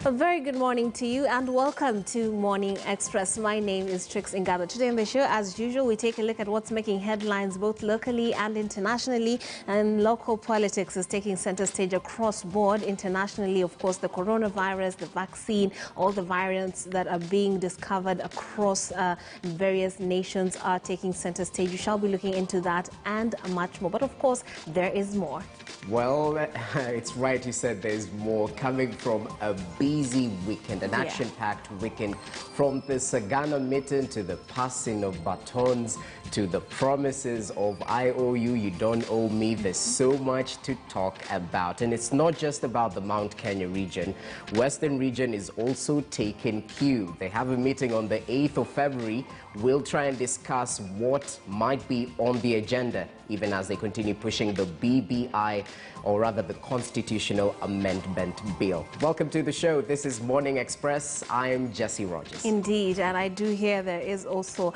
A very good morning to you and welcome to Morning Express. My name is Trix Ngada. Today on the show, as usual, we take a look at what's making headlines both locally and internationally. And local politics is taking center stage across board. Internationally, of course, the coronavirus, the vaccine, all the variants that are being discovered across various nations are taking center stage. We shall be looking into that and much more. But of course, there is more. Well, it's right, you said there's more coming from a busy weekend, an action-packed weekend, from the Sagana meeting to the passing of batons to the promises of I owe you, you don't owe me. There's so much to talk about. And it's not just about the Mount Kenya region. Western region is also taking cue. They have a meeting on the 8th of February. We'll try and discuss what might be on the agenda, even as they continue pushing the BBI, or rather the Constitutional Amendment Bill. Welcome to the show. This is Morning Express. I'm Jesse Rogers. Indeed, and I do hear there is also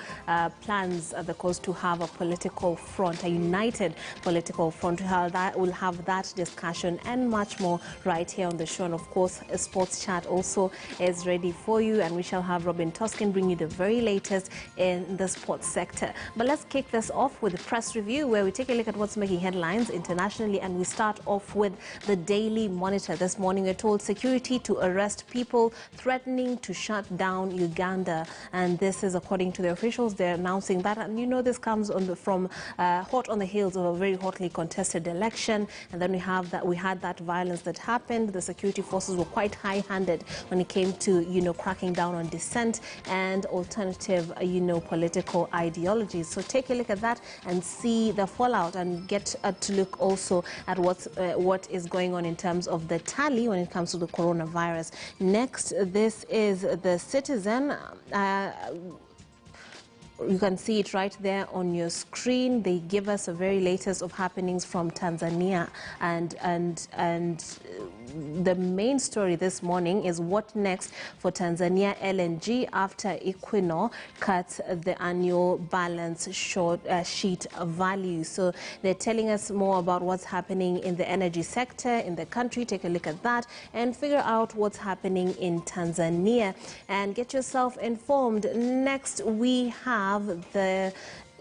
plans at the coast to have a political front, a united political front. We'll have that discussion and much more right here on the show. And of course, a sports chat also is ready for you, and we shall have Robin Toskin bring you the very latest in the sports sector. But let's kick this off with a press review where we take a look at what's making headlines internationally, and we start off with the Daily Monitor. This morning we're told security to arrest people threatening to shut down Uganda, and this is according to the officials. They're announcing that, and you know this comes from hot on the heels of a very hotly contested election. And then we had that violence that happened. The security forces were quite high-handed when it came to cracking down on dissent and alternative political ideologies. So take a look at that and see the fallout, and get to look also at what is going on in terms of the tally when it comes to the coronavirus. Next, this is the Citizen. You can see it right there on your screen. They give us a very latest of happenings from Tanzania, and the main story this morning is what next for Tanzania LNG after Equinor cuts the annual balance sheet value. So they're telling us more about what's happening in the energy sector in the country. Take a look at that and figure out what's happening in Tanzania and get yourself informed. Next, we have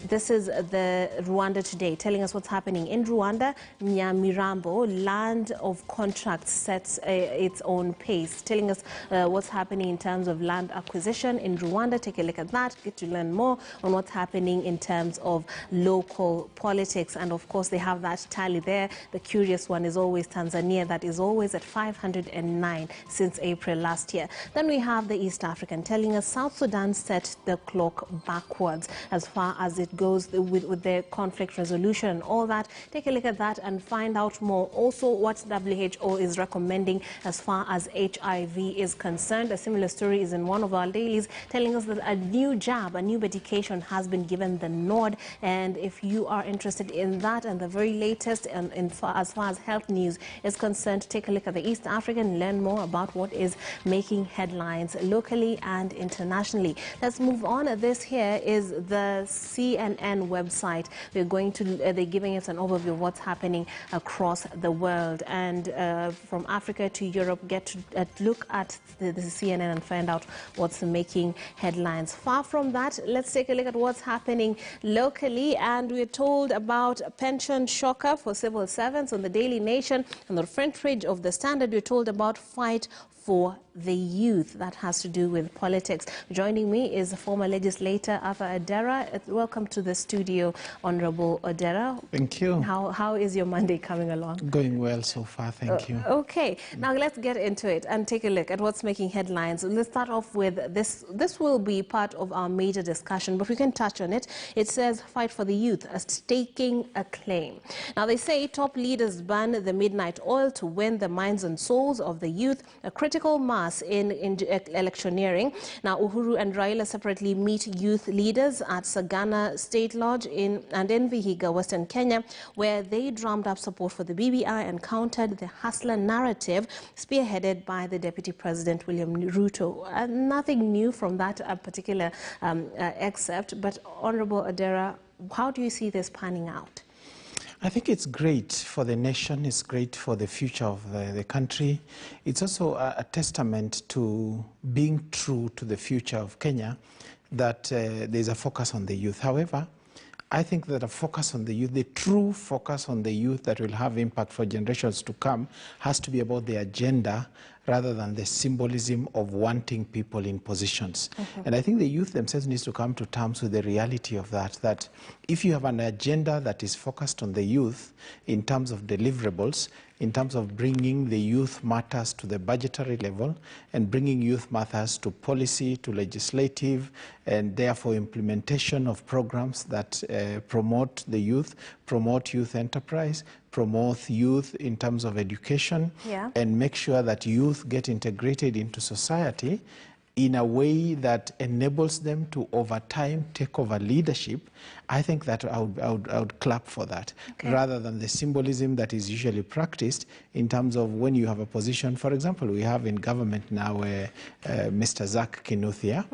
this is the Rwanda Today, telling us what's happening in Rwanda. Nyamirambo, land of contracts, sets its own pace, telling us what's happening in terms of land acquisition in Rwanda. Take a look at that, get to learn more on what's happening in terms of local politics. And of course, they have that tally there. The curious one is always Tanzania, that is always at 509 since April last year. Then we have the East African, telling us South Sudan set the clock backwards as far as it goes with their conflict resolution and all that. Take a look at that and find out more. Also, what WHO is recommending as far as HIV is concerned. A similar story is in one of our dailies, telling us that a new jab, a new medication has been given the nod. And if you are interested in that and the very latest as far as health news is concerned, take a look at the East African, learn more about what is making headlines locally and internationally. Let's move on. This here is the CNN website. They're giving us an overview of what's happening across the world, and from Africa to Europe. Get to look at the CNN and find out what's making headlines. Far from that, let's take a look at what's happening locally, and we're told about a pension shocker for civil servants on the Daily Nation. On the front page of the Standard, we're told about fight for the youth. That has to do with politics. Joining me is former legislator Arthur Odera. Welcome to the studio, Honorable Odera. Thank you. How is your Monday coming along? Going well so far, thank you. Okay, now let's get into it and take a look at what's making headlines. Let's start off with this. This will be part of our major discussion, but we can touch on it. It says, fight for the youth, staking a claim. Now they say top leaders burn the midnight oil to win the minds and souls of the youth, a critical mass in electioneering. Now Uhuru and Raila separately meet youth leaders at Sagana State Lodge in Vihiga, Western Kenya, where they drummed up support for the BBI and countered the hustler narrative spearheaded by the Deputy President William Ruto. Nothing new from that particular excerpt, but Honorable Odera, how do you see this panning out? I think it's great for the nation, it's great for the future of the country. It's also a testament to being true to the future of Kenya that there's a focus on the youth. However, I think that a focus on the youth, the true focus on the youth that will have impact for generations to come, has to be about the agenda rather than the symbolism of wanting people in positions. And I think the youth themselves needs to come to terms with the reality of that if you have an agenda that is focused on the youth in terms of deliverables, in terms of bringing the youth matters to the budgetary level and bringing youth matters to policy, to legislative, and therefore implementation of programs that promote the youth, promote youth enterprise, promote youth in terms of education, and make sure that youth get integrated into society in a way that enables them to, over time, take over leadership. I think that I would clap for that, rather than the symbolism that is usually practiced in terms of when you have a position. For example, we have in government now Mr. Zach Kinuthia.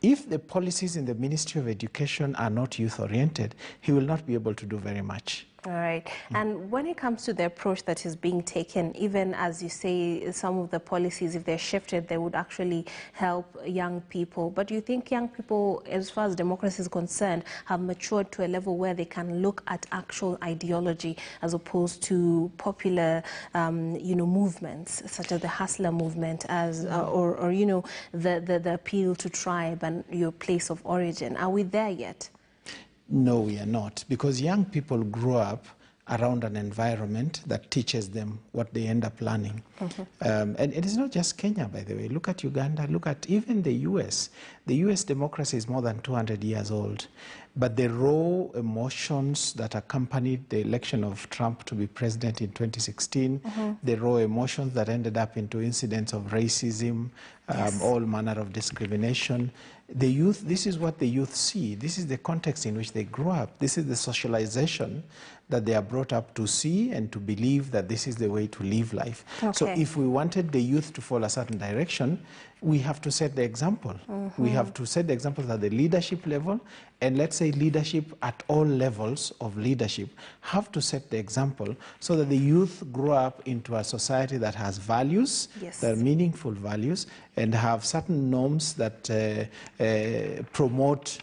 If the policies in the Ministry of Education are not youth-oriented, he will not be able to do very much. All right. And when it comes to the approach that is being taken, even as you say, some of the policies, if they're shifted, they would actually help young people. But do you think young people, as far as democracy is concerned, have matured to a level where they can look at actual ideology as opposed to popular, movements, such as the hustler movement, as or the appeal to tribe and your place of origin? Are we there yet? No, we are not, because young people grow up around an environment that teaches them what they end up learning. And it is not just Kenya, by the way. Look at Uganda, look at even the US. The US democracy is more than 200 years old. But the raw emotions that accompanied the election of Trump to be president in 2016, the raw emotions that ended up into incidents of racism, all manner of discrimination, the youth, this is what the youth see. This is the context in which they grow up. This is the socialization that they are brought up to see and to believe that this is the way to live life. So if we wanted the youth to follow a certain direction, we have to set the example. We have to set the example at the leadership level, and let's say leadership at all levels of leadership have to set the example so that the youth grow up into a society that has values, that are meaningful values, and have certain norms that promote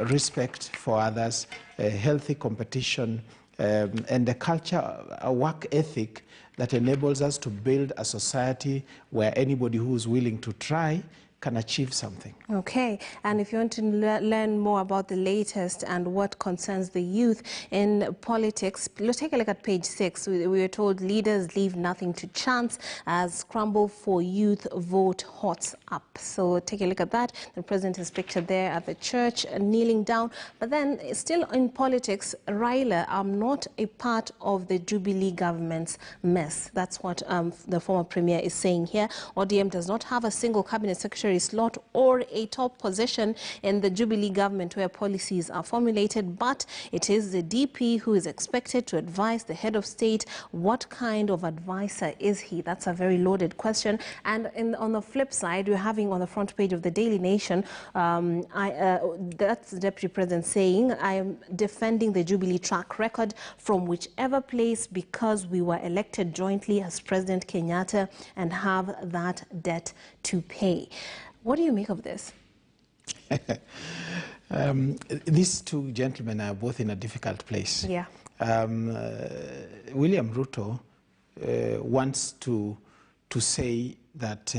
respect for others, healthy competition, and a culture, a work ethic that enables us to build a society where anybody who is willing to try can achieve something. Okay, and if you want to learn more about the latest and what concerns the youth in politics, let's take a look at page 6. We were told leaders leave nothing to chance as scramble for youth vote hots up. So take a look at that. The president is pictured there at the church kneeling down. But then still in politics, Raila are not a part of the Jubilee government's mess. That's what the former premier is saying here. ODM does not have a single cabinet secretary slot or a top position in the Jubilee government where policies are formulated, but it is the DP who is expected to advise the head of state. What kind of advisor is he? That's a very loaded question. And on the flip side, we're having on the front page of the Daily Nation, that's the deputy president saying, I am defending the Jubilee track record from whichever place because we were elected jointly as President Kenyatta and have that debt to pay. What do you make of this? These two gentlemen are both in a difficult place. Yeah. William Ruto wants to say that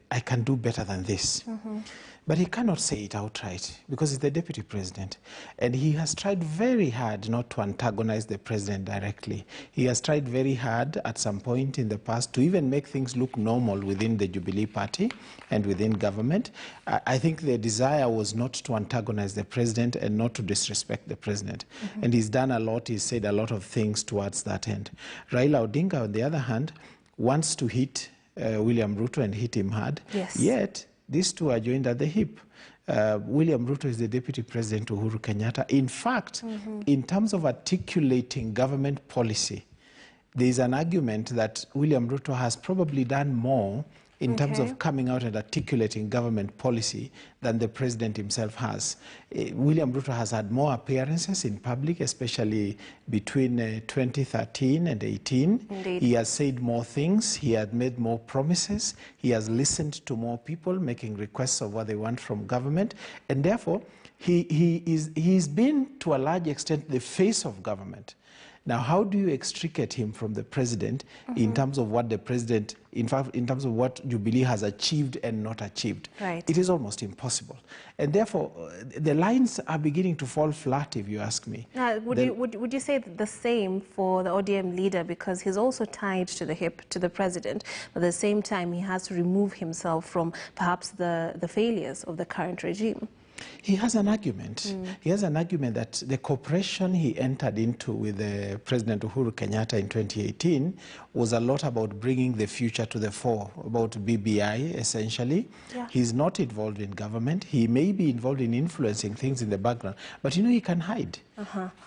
I can do better than this. But he cannot say it outright because he's the deputy president. And he has tried very hard not to antagonize the president directly. He has tried very hard at some point in the past to even make things look normal within the Jubilee party and within government. I think the desire was not to antagonize the president and not to disrespect the president. And he's done a lot, he's said a lot of things towards that end. Raila Odinga, on the other hand, wants to hit William Ruto and hit him hard. Yet, these two are joined at the hip. William Ruto is the deputy president to Uhuru Kenyatta. In fact, in terms of articulating government policy, there is an argument that William Ruto has probably done more in terms of coming out and articulating government policy than the president himself has. William Ruto has had more appearances in public, especially between 2013 and 18. Indeed. He has said more things. He has made more promises. He has listened to more people making requests of what they want from government. And therefore, he's been, to a large extent, the face of government. Now, how do you extricate him from the president in terms of what the president, in fact, in terms of what Jubilee has achieved and not achieved? Right. It is almost impossible. And therefore, the lines are beginning to fall flat, if you ask me. Would you say the same for the ODM leader, because he's also tied to the hip to the president, but at the same time he has to remove himself from perhaps the failures of the current regime? He has an argument. He has an argument that the cooperation he entered into with President Uhuru Kenyatta in 2018 was a lot about bringing the future to the fore, about BBI, essentially. Yeah. He's not involved in government. He may be involved in influencing things in the background, but you know, he can hide.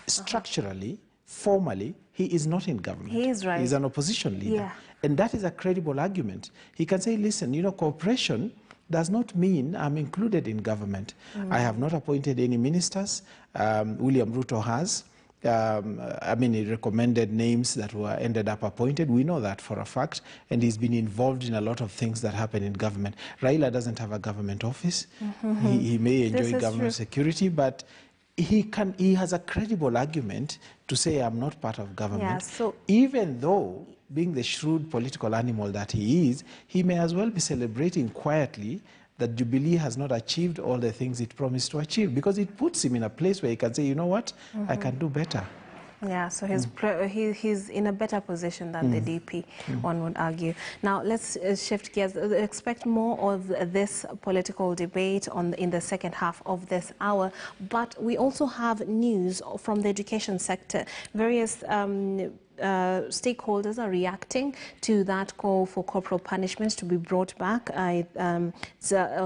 Structurally, formally, he is not in government. He is right. He's an opposition leader. Yeah. And that is a credible argument. He can say, listen, you know, cooperation does not mean I'm included in government. I have not appointed any ministers. William Ruto has. I mean, he recommended names that were ended up appointed. We know that for a fact. And he's been involved in a lot of things that happen in government. Raila doesn't have a government office. He may enjoy government security, but he has a credible argument to say I'm not part of government. Yeah, so even though, being the shrewd political animal that he is, he may as well be celebrating quietly that Jubilee has not achieved all the things it promised to achieve, because it puts him in a place where he can say, you know what, I can do better. Yeah, so he's in a better position than the DP, one would argue. Now, let's shift gears. Expect more of this political debate in the second half of this hour. But we also have news from the education sector. Various stakeholders are reacting to that call for corporal punishments to be brought back. On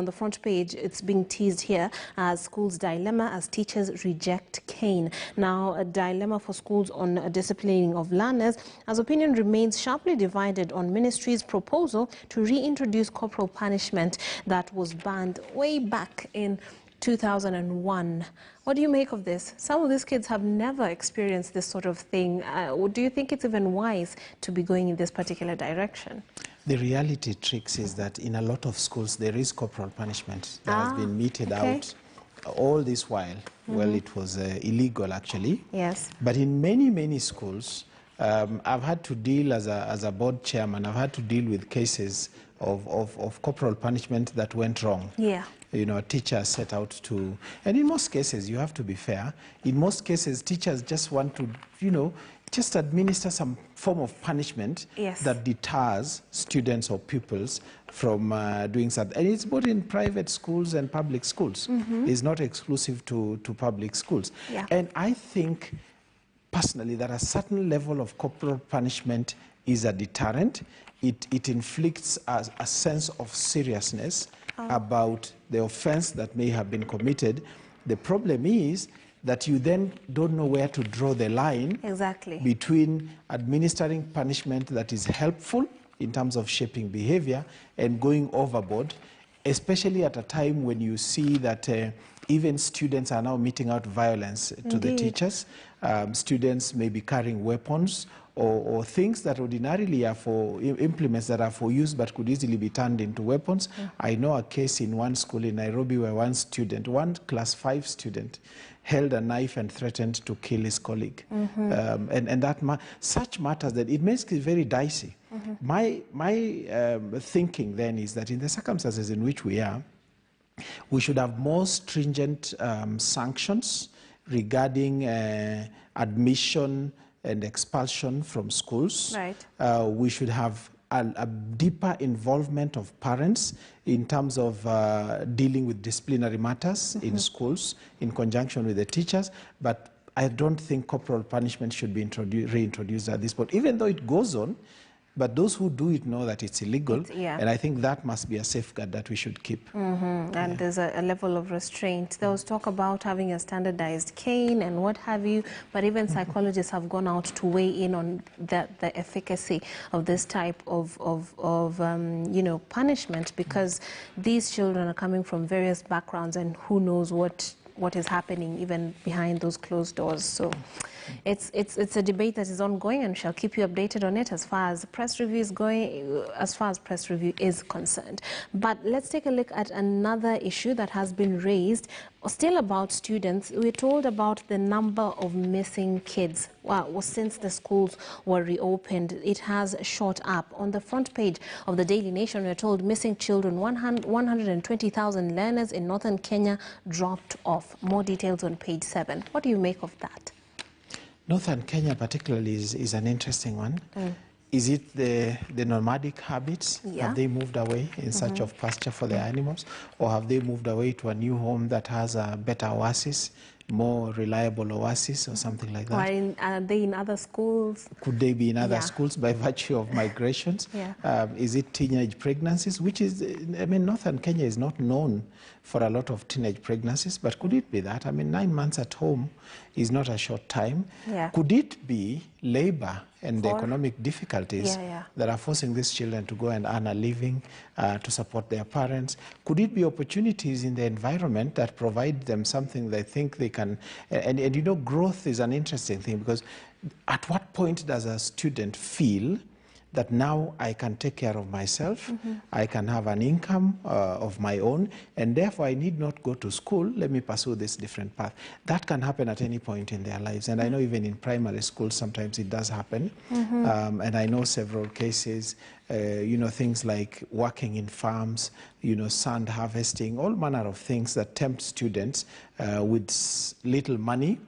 the front page, it's being teased here as schools' dilemma as teachers reject cane. Now, a dilemma for schools on disciplining of learners, as opinion remains sharply divided on ministry's proposal to reintroduce corporal punishment that was banned way back in 2001. What do you make of this? Some of these kids have never experienced this sort of thing. Do you think it's even wise to be going in this particular direction? The reality, Trix, is that in a lot of schools there is corporal punishment that has been meted out all this while. Well, it was illegal, actually. Yes. But in many, many schools, I've had to deal as a board chairman, I've had to deal with cases of corporal punishment that went wrong. Yeah. You know, a teacher set out to, and in most cases, you have to be fair, in most cases, teachers just want to, you know, just administer some form of punishment that deters students or pupils from doing something. And it's both in private schools and public schools. It's not exclusive to public schools. Yeah. And I think, personally, that a certain level of corporal punishment is a deterrent. It inflicts a sense of seriousness about the offense that may have been committed. The problem is that you then don't know where to draw the line between administering punishment that is helpful in terms of shaping behavior and going overboard, especially at a time when you see that even students are now meting out violence to the teachers. Students may be carrying weapons or things that ordinarily are for implements that are for use but could easily be turned into weapons. I know a case in one school in Nairobi where one class 5 student held a knife and threatened to kill his colleague. And that such matters that it makes it very dicey. My thinking then is that in the circumstances in which we are, we should have more stringent sanctions regarding admission and expulsion from schools. Right. We should have a deeper involvement of parents in terms of dealing with disciplinary matters in schools in conjunction with the teachers. But I don't think corporal punishment should be reintroduced at this point. Even though it goes on, But those who do it know that it's illegal, yeah. and I think that must be a safeguard that we should keep. And there's a level of restraint. There was talk about having a standardized cane and what have you, but even psychologists have gone out to weigh in on the efficacy of this type of you know, punishment, because these children are coming from various backgrounds, and who knows what is happening even behind those closed doors. So it's a debate that is ongoing, and shall keep you updated on it as far as press review is going, as far as press review is concerned. But let's take a look at another issue that has been raised, still about students. We're told about the number of missing kids. Well, since the schools were reopened, it has shot up. On the front page of the Daily Nation, we're told missing children, 120,000 learners in northern Kenya dropped off. More details on page 7. What do you make of that? Northern Kenya particularly is an interesting one. Is it the nomadic habits? Yeah. Have they moved away in search of pasture for their animals? Or have they moved away to a new home that has a better oasis, more reliable oasis or something like that? Or are they in other schools? Could they be in other schools by virtue of migrations? Is it teenage pregnancies? Which is, I mean, Northern Kenya is not known for a lot of teenage pregnancies, but could it be that? I mean, 9 months at home is not a short time. Could it be labor and the economic difficulties that are forcing these children to go and earn a living to support their parents? Could it be opportunities in the environment that provide them something they think they can? And you know, growth is an interesting thing, because at what point does a student feel that now I can take care of myself, I can have an income of my own, and therefore I need not go to school, let me pursue this different path? That can happen at any point in their lives, and I know even in primary schools sometimes it does happen. And I know several cases, you know, things like working in farms, you know, sand harvesting, all manner of things that tempt students with little money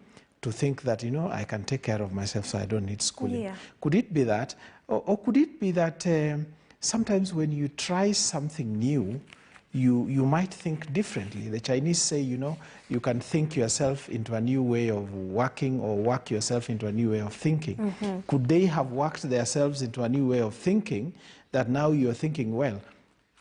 to think that, you know, I can take care of myself, so I don't need schooling. Could it be that? Or could it be that sometimes when you try something new, you might think differently? The Chinese say, you know, you can think yourself into a new way of working, or work yourself into a new way of thinking. Could they have worked themselves into a new way of thinking that now you're thinking, well,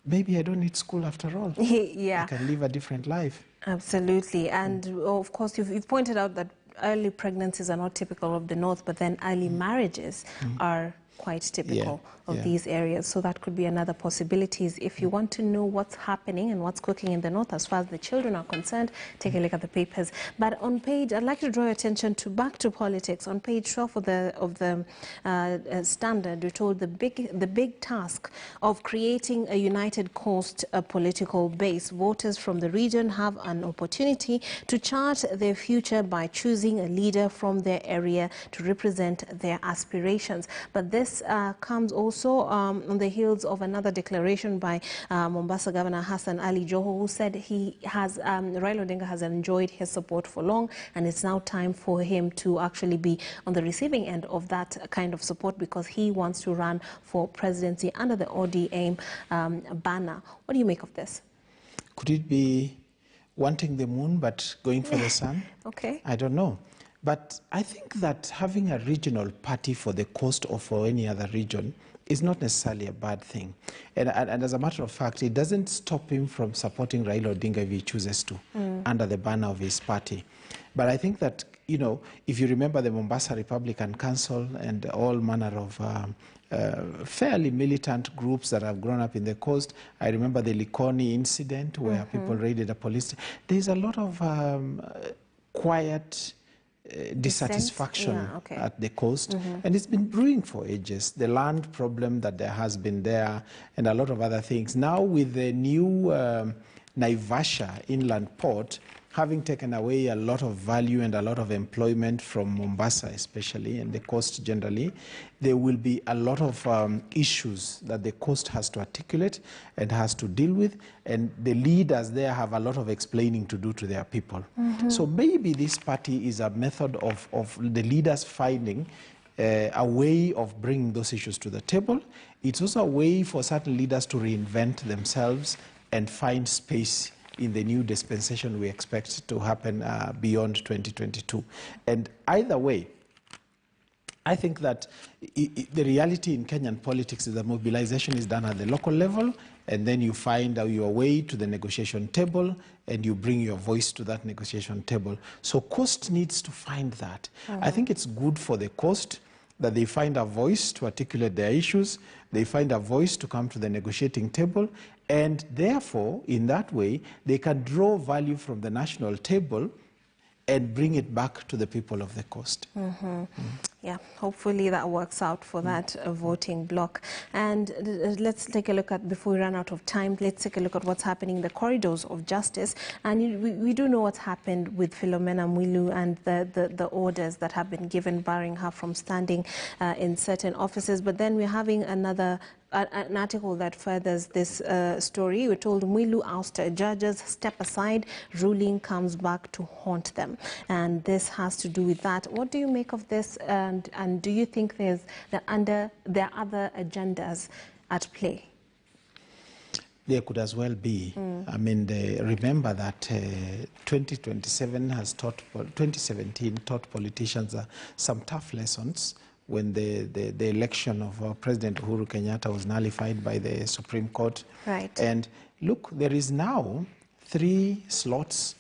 maybe I don't need school after all. I can live a different life. Absolutely. And of course, you've pointed out that early pregnancies are not typical of the North, but then early marriages are quite typical of these areas. So that could be another possibilities. If you want to know what's happening and what's cooking in the North as far as the children are concerned, take a look at the papers. But on page, I'd like to draw your attention to back to politics. On page 12 of the Standard, we're told the big task of creating a united coast political base. Voters from the region have an opportunity to chart their future by choosing a leader from their area to represent their aspirations. But this comes also on the heels of another declaration by Mombasa Governor Hassan Ali Joho, who said he has, Raila Odinga has enjoyed his support for long, and it's now time for him to actually be on the receiving end of that kind of support, because he wants to run for presidency under the ODM banner. What do you make of this? Could it be wanting the moon but going for the sun? I don't know. But I think that having a regional party for the coast or for any other region is not necessarily a bad thing. And as a matter of fact, it doesn't stop him from supporting Raila Odinga if he chooses to, under the banner of his party. But I think that, you know, if you remember the Mombasa Republican Council and all manner of fairly militant groups that have grown up in the coast. I remember the Likoni incident where people raided a police. There's a lot of quiet dissatisfaction at the coast, and it's been brewing for ages. The land problem that there has been there, and a lot of other things. Now with the new Naivasha inland port having taken away a lot of value and a lot of employment from Mombasa especially, and the coast generally, there will be a lot of issues that the coast has to articulate and has to deal with, and the leaders there have a lot of explaining to do to their people. So maybe this party is a method of the leaders finding a way of bringing those issues to the table. It's also a way for certain leaders to reinvent themselves and find space in the new dispensation we expect to happen beyond 2022. And either way, I think that the reality in Kenyan politics is that mobilization is done at the local level, and then you find your way to the negotiation table, and you bring your voice to that negotiation table. So Coast needs to find that. I think it's good for the Coast that they find a voice to articulate their issues, they find a voice to come to the negotiating table, and therefore, in that way, they can draw value from the national table and bring it back to the people of the Coast. Yeah, hopefully that works out for that voting bloc. And let's take a look at, before we run out of time, let's take a look at what's happening in the corridors of justice. And we do know what's happened with Philomena Mwilu and the orders that have been given barring her from standing in certain offices. But then we're having an article that furthers this story. We're told Mwilu ousted judges, step aside, ruling comes back to haunt them. And this has to do with that. What do you make of this? And do you think there are other agendas at play? There could as well be. I mean, remember that 2017 taught politicians some tough lessons when the election of President Uhuru Kenyatta was nullified by the Supreme Court. Right. And look, there is now 3 slots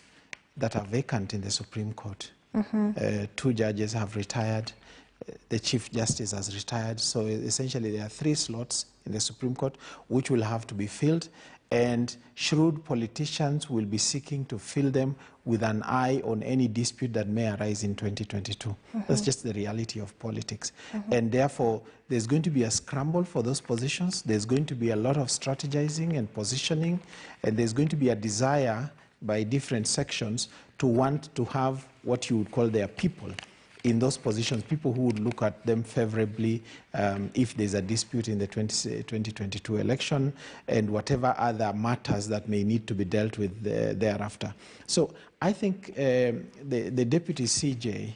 that are vacant in the Supreme Court. 2 judges have retired. The Chief Justice has retired. So essentially there are 3 slots in the Supreme Court which will have to be filled, and shrewd politicians will be seeking to fill them with an eye on any dispute that may arise in 2022. That's just the reality of politics. And therefore, there's going to be a scramble for those positions. There's going to be a lot of strategizing and positioning, and there's going to be a desire by different sections to want to have what you would call their people in those positions, people who would look at them favorably if there's a dispute in the 2022 election and whatever other matters that may need to be dealt with thereafter. So I think the deputy CJ,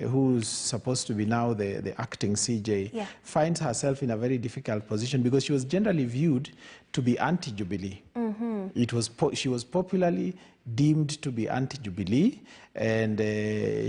who's supposed to be now the acting CJ, finds herself in a very difficult position because she was generally viewed to be anti-Jubilee. She was popularly deemed to be anti-Jubilee, and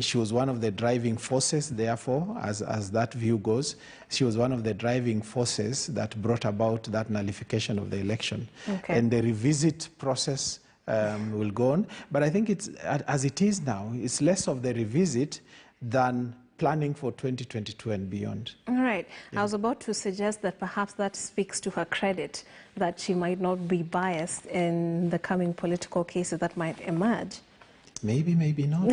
she was one of the driving forces, therefore, as that view goes, she was one of the driving forces that brought about that nullification of the election. And the revisit process will go on. But I think it's, as it is now, it's less of the revisit than planning for 2022 and beyond. All right. I was about to suggest that perhaps that speaks to her credit, that she might not be biased in the coming political cases that might emerge. Maybe, maybe not.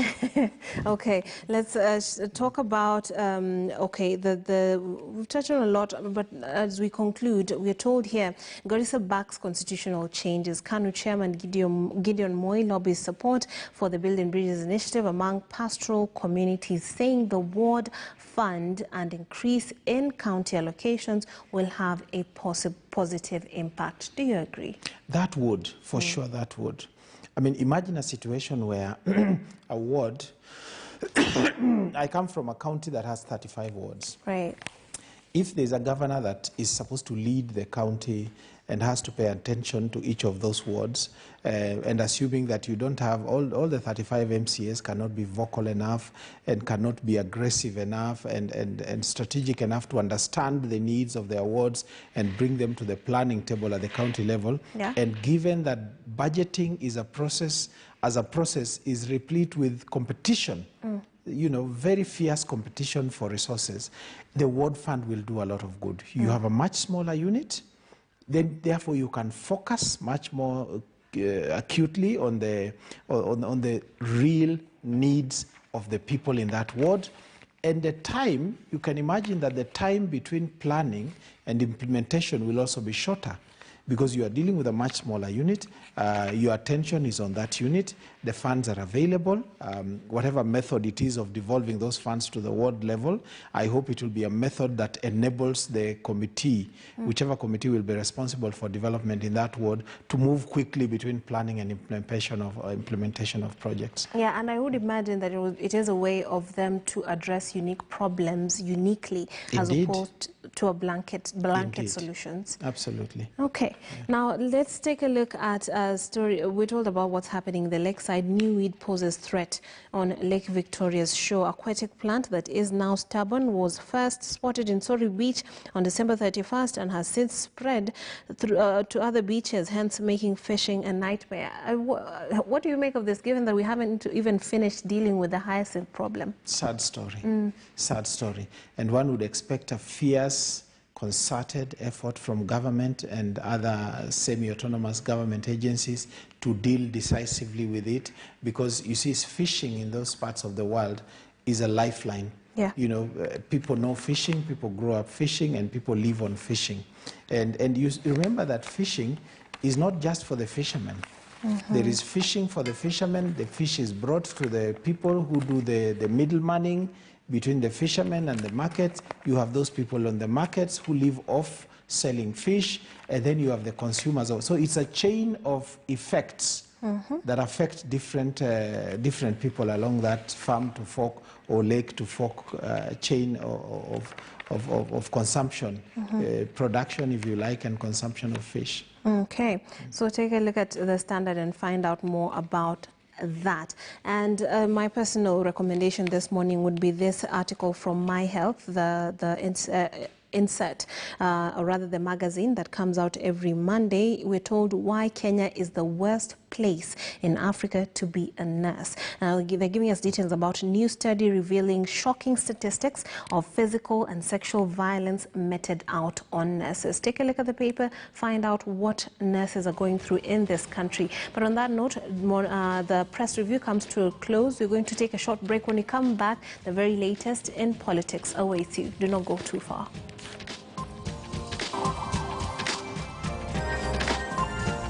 Okay, let's talk about, we've touched on a lot, but as we conclude, we're told here, Garissa backs constitutional changes. KANU Chairman Gideon Moi lobbies support for the Building Bridges initiative among pastoral communities, saying the ward fund and increase in county allocations will have a positive impact. Do you agree? That would, for sure, that would. I mean, imagine a situation where a ward, I come from a county that has 35 wards. Right. If there's a governor that is supposed to lead the county and has to pay attention to each of those wards, and assuming that you don't have, all the 35 MCAs cannot be vocal enough and cannot be aggressive enough and strategic enough to understand the needs of their wards and bring them to the planning table at the county level. And given that budgeting is a process, is replete with competition, you know, very fierce competition for resources, the ward fund will do a lot of good. You have a much smaller unit, then therefore you can focus much more acutely on the real needs of the people in that ward. And the time, you can imagine that the time between planning and implementation will also be shorter, because you are dealing with a much smaller unit. Your attention is on that unit. The funds are available. Whatever method it is of devolving those funds to the ward level, I hope it will be a method that enables the committee, whichever committee will be responsible for development in that ward, to move quickly between planning and implementation of projects. Yeah, and I would imagine that it is a way of them to address unique problems uniquely, as opposed to a blanket Indeed. solutions. Absolutely. Okay, now let's take a look at a story. We're told about what's happening in the lakeside. New weed poses threat on Lake Victoria's shore. Aquatic plant that is now stubborn was first spotted in Sori Beach on December 31st and has since spread through, to other beaches, hence making fishing a nightmare. What do you make of this, given that we haven't even finished dealing with the hyacinth problem? Sad story. Sad story. And one would expect a fierce, concerted effort from government and other semi-autonomous government agencies to deal decisively with it, because you see, fishing in those parts of the world is a lifeline. Yeah. You know, people know fishing, people grow up fishing, and people live on fishing. And you remember that fishing is not just for the fishermen. There is fishing for the fishermen. The fish is brought to the people who do the middlemaning between the fishermen and the markets. You have those people on the markets who live off selling fish, and then you have the consumers. So it's a chain of effects that affect different people along that farm to fork or lake to fork chain of consumption, production, if you like, and consumption of fish. Okay, so take a look at the Standard and find out more about that. And my personal recommendation this morning would be this article from My Health, the insert, or rather the magazine that comes out every Monday. We're told why Kenya is the worst place in Africa to be a nurse. Now, they're giving us details about a new study revealing shocking statistics of physical and sexual violence meted out on nurses. Take a look at the paper, find out what nurses are going through in this country. But on that note, the press review comes to a close. We're going to take a short break. When we come back, the very latest in politics awaits you. Do not go too far.